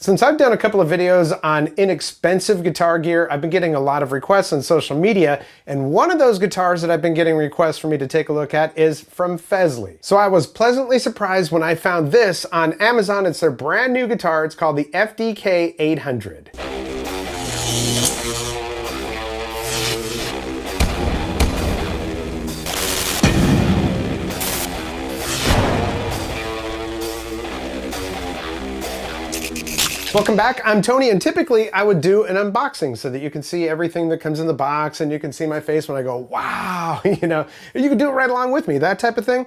Since I've done a couple of videos on inexpensive guitar gear, I've been getting a lot of requests on social media, and one of those guitars that I've been getting requests for me to take a look at is from Fesley. So I was pleasantly surprised when I found this on Amazon. It's their brand new guitar. It's called the FDK800. Welcome back, I'm Tony, and typically I would do an unboxing so that you can see everything that comes in the box and you can see my face when I go, wow, you can do it right along with me, that type of thing.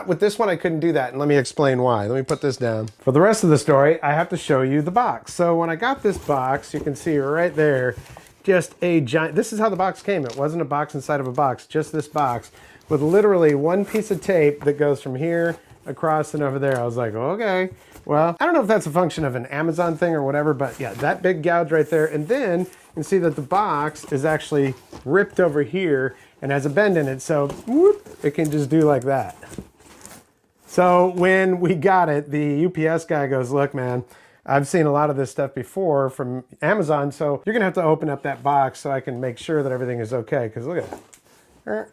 With this one, I couldn't do that, and let me explain why. Let me put this down. For the rest of the story, I have to show you the box. So when I got this box, you can see right there, just a giant, this is how the box came. It wasn't a box inside of a box, just this box with literally one piece of tape that goes from here across and over there. I was like, okay. Well, I don't know if that's a function of an Amazon thing or whatever, but yeah, that big gouge right there. And then you can see that the box is actually ripped over here and has a bend in it. So whoop, it can just do like that. So when we got it, the UPS guy goes, look, man, I've seen a lot of this stuff before from Amazon. So you're gonna have to open up that box so I can make sure that everything is okay. Cause look at it.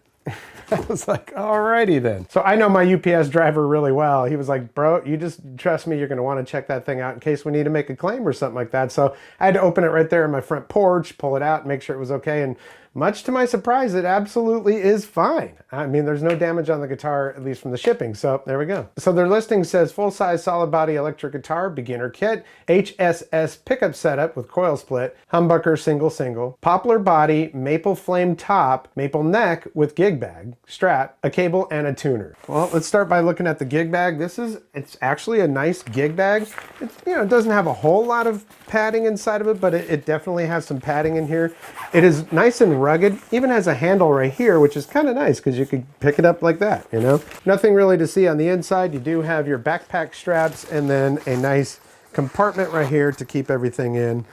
I was like, alrighty then. So I know my UPS driver really well. He was like, bro, you just trust me, you're gonna wanna check that thing out in case we need to make a claim or something like that. So I had to open it right there on my front porch, pull it out, make sure it was okay. And much to my surprise, it absolutely is fine. I mean, there's no damage on the guitar, at least from the shipping. So there we go. So their listing says full-size solid body electric guitar, beginner kit, HSS pickup setup with coil split, humbucker single, poplar body, maple flame top, maple neck with gig bag, strap, a cable, and a tuner. Well, let's start by looking at the gig bag. It's actually a nice gig bag. It doesn't have a whole lot of padding inside of it, but it definitely has some padding in here. It is nice and rugged, even has a handle right here, which is kind of nice because you could pick it up like that, Nothing really to see on the inside. You do have your backpack straps and then a nice compartment right here to keep everything in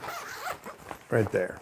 right there.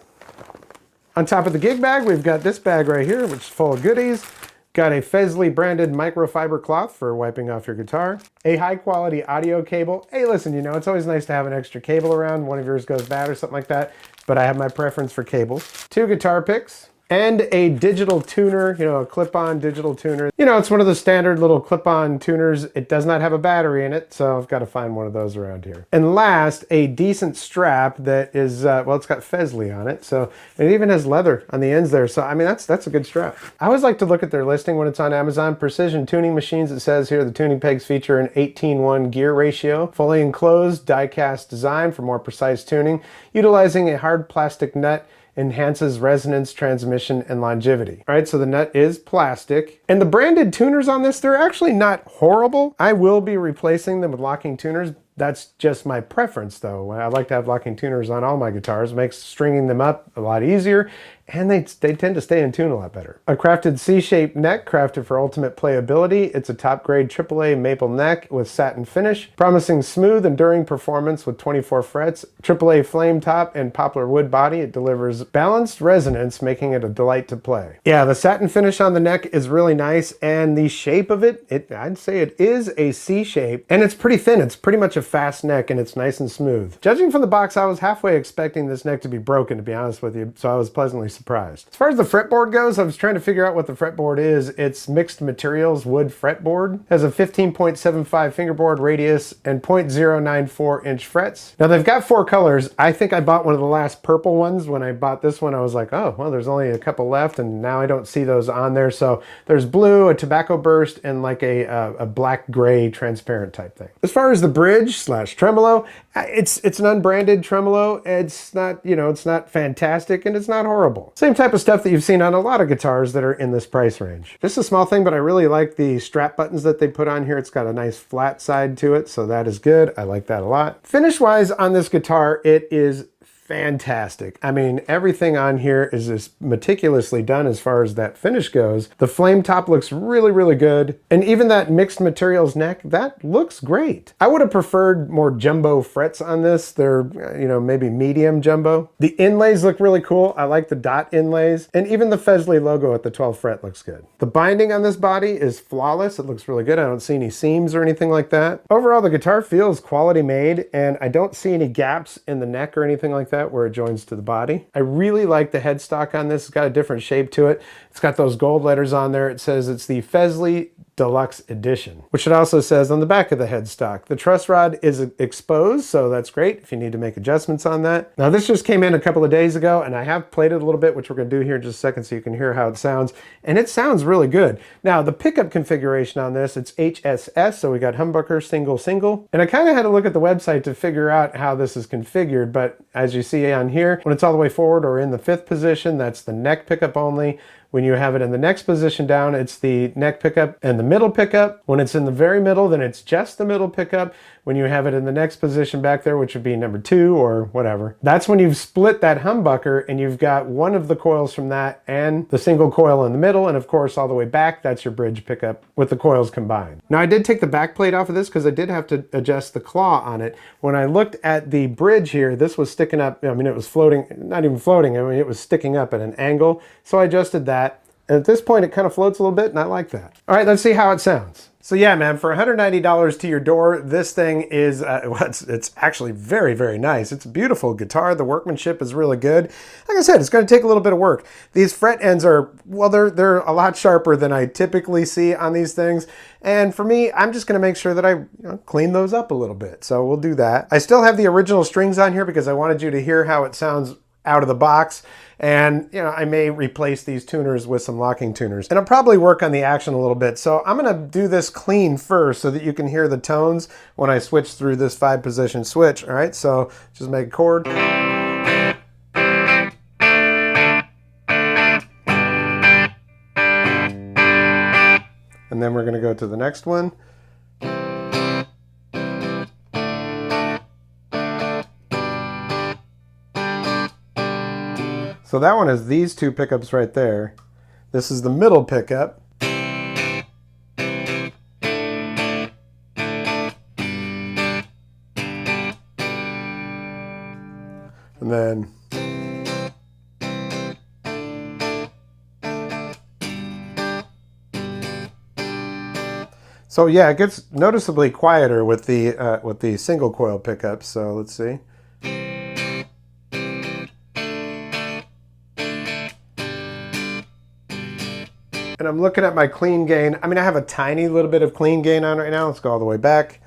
On top of the gig bag, we've got this bag right here, which is full of goodies. Got a Fesley branded microfiber cloth for wiping off your guitar. A high quality audio cable. Hey, listen, it's always nice to have an extra cable around. One of yours goes bad or something like that, but I have my preference for cables. 2 guitar picks. And a digital tuner, a clip-on digital tuner. It's one of the standard little clip-on tuners. It does not have a battery in it, so I've got to find one of those around here. And last, a decent strap that is, well, it's got Fesley on it, so it even has leather on the ends there. So, I mean, that's a good strap. I always like to look at their listing when it's on Amazon. Precision tuning machines, it says here, the tuning pegs feature an 18:1 gear ratio, fully enclosed die-cast design for more precise tuning, utilizing a hard plastic nut, enhances resonance, transmission, and longevity. All right, so the nut is plastic. And the branded tuners on this, they're actually not horrible. I will be replacing them with locking tuners. That's just my preference though. I like to have locking tuners on all my guitars. It makes stringing them up a lot easier, and they tend to stay in tune a lot better. A crafted C-shaped neck, crafted for ultimate playability. It's a top grade AAA maple neck with satin finish, promising smooth, enduring performance with 24 frets, AAA flame top, and poplar wood body. It delivers balanced resonance, making it a delight to play. Yeah, the satin finish on the neck is really nice, and the shape of it, I'd say it is a C shape, and it's pretty thin. It's pretty much a fast neck, and it's nice and smooth. Judging from the box, I was halfway expecting this neck to be broken, to be honest with you, so I was pleasantly surprised. As far as the fretboard goes, I was trying to figure out what the fretboard is. It's mixed materials wood fretboard. It has a 15.75 fingerboard radius and 0.094 inch frets. Now they've got 4 colors. I think I bought one of the last purple ones. When I bought this one, I was like, oh, well, there's only a couple left, and now I don't see those on there. So there's blue, a tobacco burst, and like a black gray transparent type thing. As far as the bridge / tremolo, it's an unbranded tremolo. It's not, it's not fantastic, and it's not horrible. Same type of stuff that you've seen on a lot of guitars that are in this price range. Just a small thing, but I really like the strap buttons that they put on here. It's got a nice flat side to it, so that is good. I like that a lot. Finish-wise on this guitar, it is fantastic. I mean, everything on here is just meticulously done as far as that finish goes. The flame top looks really, really good. And even that mixed materials neck, that looks great. I would have preferred more jumbo frets on this. They're, you know, maybe medium jumbo. The inlays look really cool. I like the dot inlays. And even the Fesley logo at the 12th fret looks good. The binding on this body is flawless. It looks really good. I don't see any seams or anything like that. Overall, the guitar feels quality made, and I don't see any gaps in the neck or anything like that where it joins to the body. I really like the headstock on this. It's got a different shape to it. It's got those gold letters on there. It says it's the Fesley Deluxe Edition, which it also says on the back of the headstock. The truss rod is exposed, so that's great if you need to make adjustments on that. Now this just came in a couple of days ago, and I have played it a little bit, which we're gonna do here in just a second so you can hear how it sounds, and it sounds really good. Now the pickup configuration on this, it's HSS, so we got humbucker, single, single, and I kind of had to look at the website to figure out how this is configured, but as you see on here, when it's all the way forward or in the 5th position, that's the neck pickup only. When you have it in the next position down, it's the neck pickup and the middle pickup. When it's in the very middle, then it's just the middle pickup. When you have it in the next position back there, which would be number 2 or whatever, that's when you've split that humbucker and you've got one of the coils from that and the single coil in the middle, and of course all the way back, that's your bridge pickup with the coils combined. Now I did take the back plate off of this because I did have to adjust the claw on it. When I looked at the bridge here, this was sticking up, I mean it was floating, not even floating, I mean it was sticking up at an angle, so I adjusted that. And at this point, it kind of floats a little bit, and I like that. All right, let's see how it sounds. So yeah, man, for $190 to your door, this thing is, it's actually very, very nice. It's a beautiful guitar. The workmanship is really good. Like I said, it's going to take a little bit of work. These fret ends are, well, they're a lot sharper than I typically see on these things. And for me, I'm just going to make sure that I clean those up a little bit. So we'll do that. I still have the original strings on here because I wanted you to hear how it sounds out of the box. And I may replace these tuners with some locking tuners, and I'll probably work on the action a little bit. So I'm going to do this clean first so that you can hear the tones when I switch through this 5-position switch. All right, so just make a chord. And then we're going to go to the next one. So that one is these two pickups right there. This is the middle pickup. And then so yeah, it gets noticeably quieter with the single coil pickups. So let's see. And I'm looking at my clean gain. I mean, I have a tiny little bit of clean gain on right now. Let's go all the way back.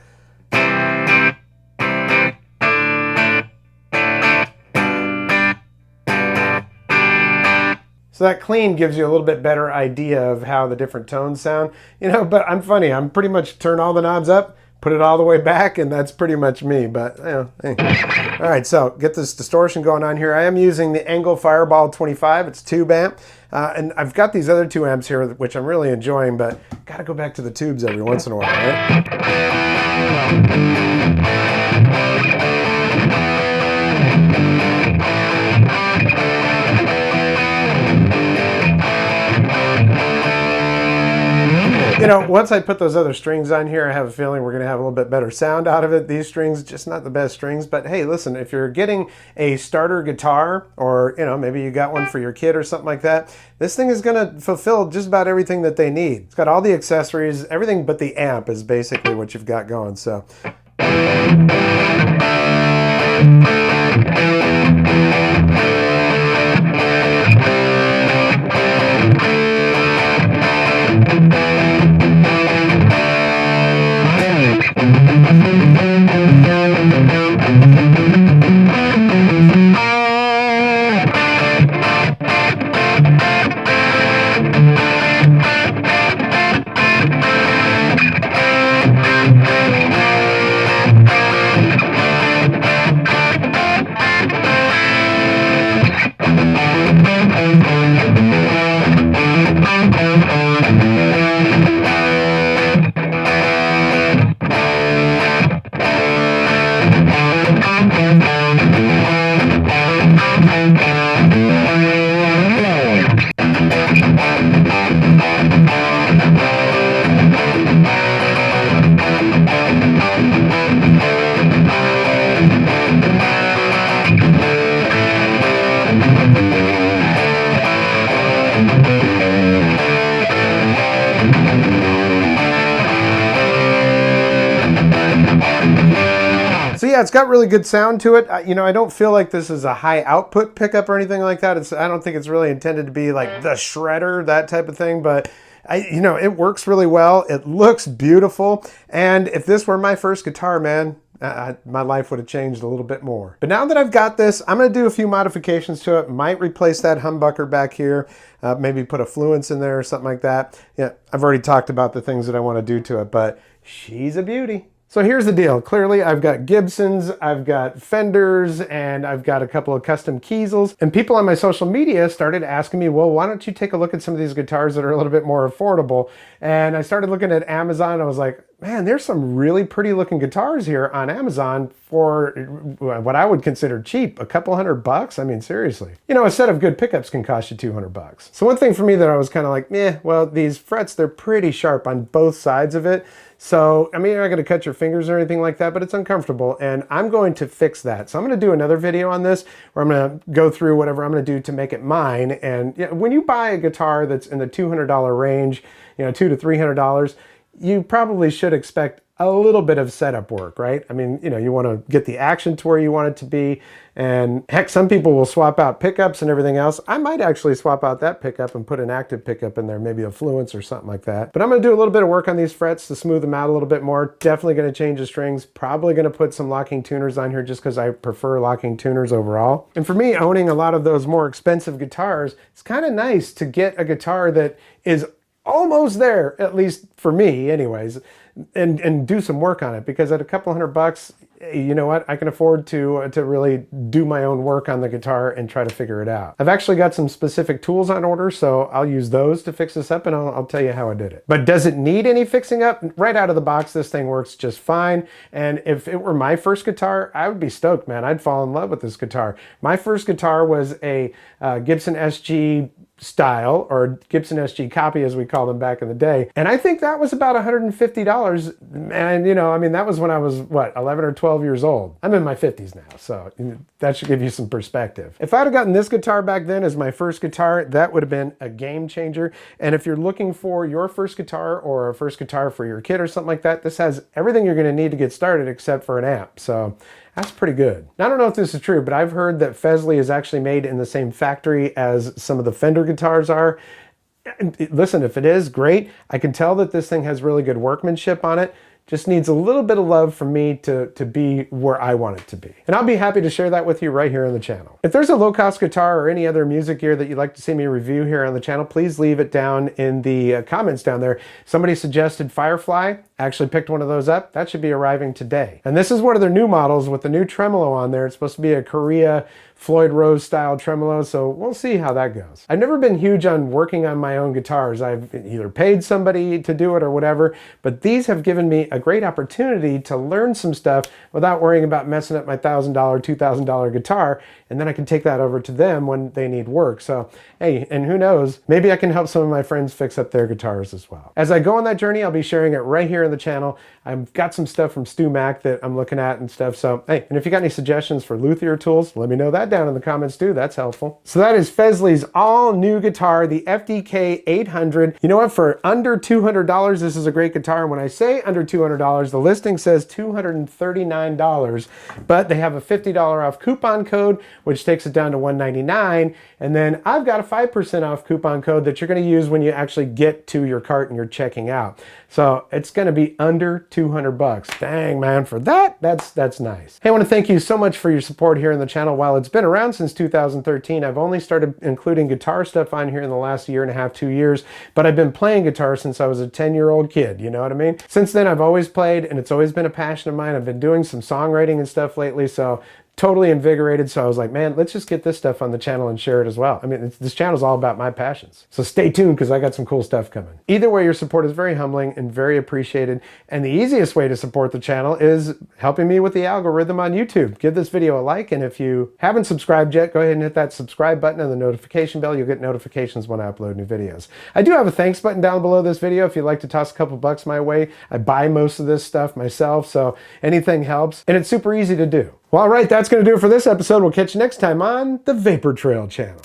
So that clean gives you a little bit better idea of how the different tones sound. But I'm funny. I'm pretty much turn all the knobs up, put it all the way back, and that's pretty much me. But, hey. All right, so get this distortion going on here. I am using the Angle Fireball 25. It's tube amp. And I've got these other 2 amps here, which I'm really enjoying, but got to go back to the tubes every once in a while, right? Once I put those other strings on here, I have a feeling we're going to have a little bit better sound out of it. These strings, just not the best strings, but hey, listen, if you're getting a starter guitar, or, maybe you got one for your kid or something like that, this thing is going to fulfill just about everything that they need. It's got all the accessories, everything but the amp is basically what you've got going, so. yeah, it's got really good sound to it. You know, I don't feel like this is a high output pickup or anything like that. I don't think it's really intended to be like the shredder, that type of thing, but you know, it works really well. It looks beautiful. And if this were my first guitar, man, my life would have changed a little bit more. But now that I've got this, I'm going to do a few modifications to it. Might replace that humbucker back here, maybe put a fluence in there or something like that. Yeah, I've already talked about the things that I want to do to it, but she's a beauty. So here's the deal. Clearly, I've got Gibsons, I've got Fenders, and I've got a couple of custom Kiesels. And people on my social media started asking me, well, why don't you take a look at some of these guitars that are a little bit more affordable? And I started looking at Amazon. I was like, man, there's some really pretty looking guitars here on Amazon for what I would consider cheap, a couple $100. I mean, seriously. You know, a set of good pickups can cost you $200. So one thing for me that I was kind of like, well, these frets, they're pretty sharp on both sides of it. So, I mean, you're not going to cut your fingers or anything like that, but it's uncomfortable, and I'm going to fix that. So I'm going to do another video on this where I'm going to go through whatever I'm going to do to make it mine. And you know, when you buy a guitar that's in the $200 range, you know, $200 to $300, you probably should expect a little bit of setup work, right? I mean, you know, you want to get the action to where you want it to be. And heck, some people will swap out pickups and everything else. I might actually swap out that pickup and put an active pickup in there, maybe a fluence or something like that. But I'm going to do a little bit of work on these frets to smooth them out a little bit more. Definitely going to change the strings. Probably going to put some locking tuners on here just because I prefer locking tuners overall. And for me, owning a lot of those more expensive guitars, it's kind of nice to get a guitar that is almost there, at least for me anyways, and do some work on it, because at a couple $100, you know what, I can afford to really do my own work on the guitar and try to figure it out. I've actually got some specific tools on order, so I'll use those to fix this up, and I'll tell you how I did it. But does it need any fixing up? Right out of the box, this thing works just fine. And if it were my first guitar, I would be stoked, man. I'd fall in love with this guitar. My first guitar was a Gibson SG style, or Gibson SG copy as we called them back in the day. And I think that was about $150. And you know, I mean, that was when I was, what, 11 or 12 years old. I'm in my 50s now, so that should give you some perspective. If I'd have gotten this guitar back then as my first guitar, that would have been a game changer. And if you're looking for your first guitar or a first guitar for your kid or something like that, this has everything you're going to need to get started except for an amp. So that's pretty good. Now, I don't know if this is true, but I've heard that Fesley is actually made in the same factory as some of the Fender guitars are. Listen, if it is, great. I can tell that this thing has really good workmanship on it. Just needs a little bit of love from me to be where I want it to be. And I'll be happy to share that with you right here on the channel. If there's a low-cost guitar or any other music gear that you'd like to see me review here on the channel, please leave it down in the comments down there. Somebody suggested Firefly. I actually picked one of those up. That should be arriving today. And this is one of their new models with the new tremolo on there. It's supposed to be a Korea Floyd Rose style tremolo, so we'll see how that goes. I've never been huge on working on my own guitars. I've either paid somebody to do it or whatever, but these have given me a great opportunity to learn some stuff without worrying about messing up my $1,000, $2,000 guitar, and then I can take that over to them when they need work. So, hey, and who knows, maybe I can help some of my friends fix up their guitars as well. As I go on that journey, I'll be sharing it right here on the channel. I've got some stuff from Stu Mac that I'm looking at and stuff, so hey, and if you got any suggestions for luthier tools, let me know that down in the comments too. That's helpful. So that is Fesley's all new guitar, the FDK800. You know what, for under $200, this is a great guitar. And when I say under $200, the listing says $239, but they have a $50 off coupon code, which takes it down to $199. And then I've got a 5% off coupon code that you're going to use when you actually get to your cart and you're checking out. So it's going to be under $200. Dang, man, for that, that's nice. Hey, I want to thank you so much for your support here on the channel. While it's been around since 2013, I've only started including guitar stuff on here in the last year and a half, 2 years, but I've been playing guitar since I was a 10-year-old kid, you know what I mean? Since then, I've always played, and it's always been a passion of mine. I've been doing some songwriting and stuff lately, so totally invigorated. So I was like, man, let's just get this stuff on the channel and share it as well. I mean, this channel is all about my passions. So stay tuned, because I got some cool stuff coming. Either way, your support is very humbling and very appreciated. And the easiest way to support the channel is helping me with the algorithm on YouTube. Give this video a like, and if you haven't subscribed yet, go ahead and hit that subscribe button and the notification bell. You'll get notifications when I upload new videos. I do have a thanks button down below this video if you'd like to toss a couple bucks my way. I buy most of this stuff myself, so anything helps, and it's super easy to do. Well, all right, that's going to do it for this episode. We'll catch you next time on the Vapor Trail channel.